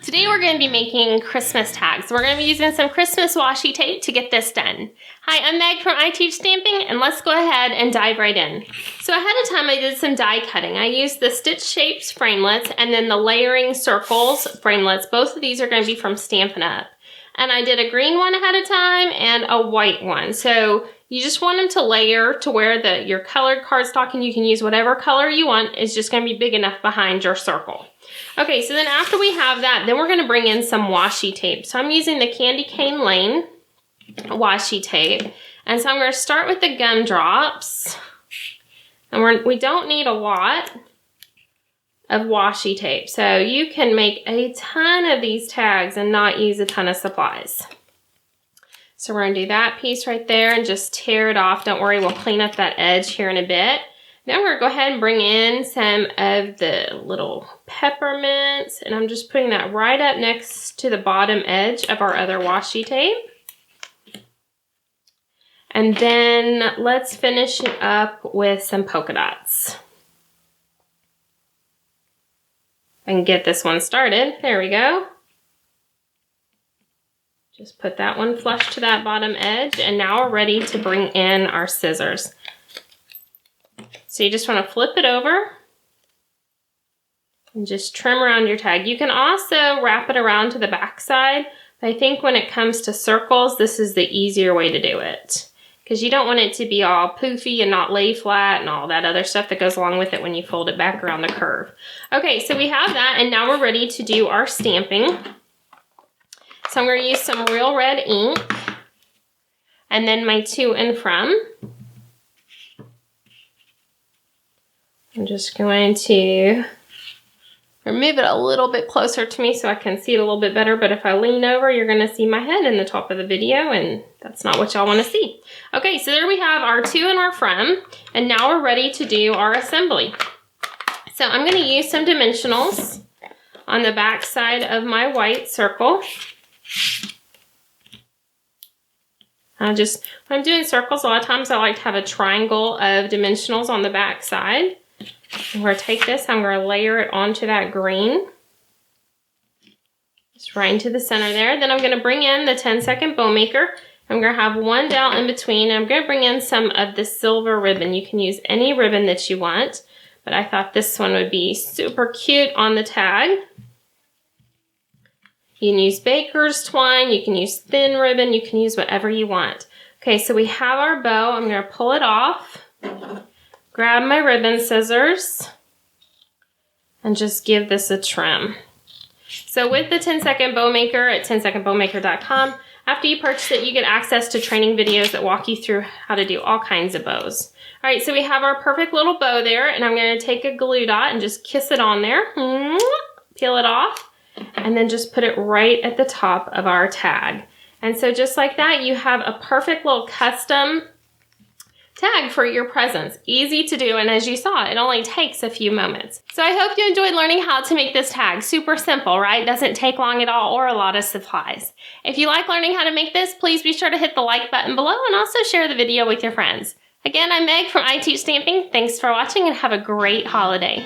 Today we're going to be making Christmas tags. We're going to be using some Christmas washi tape to get this done. Hi, I'm Meg from I Teach Stamping, and let's go ahead and dive right in. So ahead of time I did some die cutting. I used the Stitch Shapes Framelits and then the Layering Circles Framelits. Both of these are going to be from Stampin' Up. And I did a green one ahead of time and a white one. So you just want them to layer to where your colored cardstock, and you can use whatever color you want, is just going to be big enough behind your circle. Okay, so then after we have that, then we're going to bring in some washi tape. So I'm using the Candy Cane Lane washi tape. And so I'm going to start with the gumdrops. And we don't need a lot of washi tape. So you can make a ton of these tags and not use a ton of supplies. So we're going to do that piece right there and just tear it off. Don't worry, we'll clean up that edge here in a bit. Now we're going to go ahead and bring in some of the little peppermints, and I'm just putting that right up next to the bottom edge of our other washi tape. And then let's finish it up with some polka dots. And get this one started. There we go. Just put that one flush to that bottom edge, and now we're ready to bring in our scissors. So you just want to flip it over and just trim around your tag. You can also wrap it around to the back side, but I think when it comes to circles, this is the easier way to do it, because you don't want it to be all poofy and not lay flat and all that other stuff that goes along with it when you fold it back around the curve. Okay, so we have that, and now we're ready to do our stamping. So I'm going to use some Real Red ink and then my to and from. I'm just going to remove it a little bit closer to me so I can see it a little bit better, but if I lean over, you're going to see my head in the top of the video, and that's not what y'all want to see. Okay, so there we have our to and our from, and now we're ready to do our assembly. So I'm going to use some dimensionals on the back side of my white circle. When I'm doing circles, a lot of times I like to have a triangle of dimensionals on the back side. I'm going to take this, I'm going to layer it onto that green. Just right into the center there. Then I'm going to bring in the 10-second bow maker. I'm going to have one dowel in between. I'm going to bring in some of the silver ribbon. You can use any ribbon that you want, but I thought this one would be super cute on the tag. You can use baker's twine, you can use thin ribbon, you can use whatever you want. Okay, so we have our bow. I'm going to pull it off, grab my ribbon scissors, and just give this a trim. So with the 10-second bow maker at 10secondbowmaker.com, after you purchase it, you get access to training videos that walk you through how to do all kinds of bows. All right, so we have our perfect little bow there, and I'm going to take a glue dot and just kiss it on there, peel it off, and then just put it right at the top of our tag. And so just like that, you have a perfect little custom tag for your presents. Easy to do, and as you saw, it only takes a few moments. So I hope you enjoyed learning how to make this tag. Super simple, right? Doesn't take long at all or a lot of supplies. If you like learning how to make this, please be sure to hit the like button below and also share the video with your friends. Again, I'm Meg from I Teach Stamping. Thanks for watching and have a great holiday.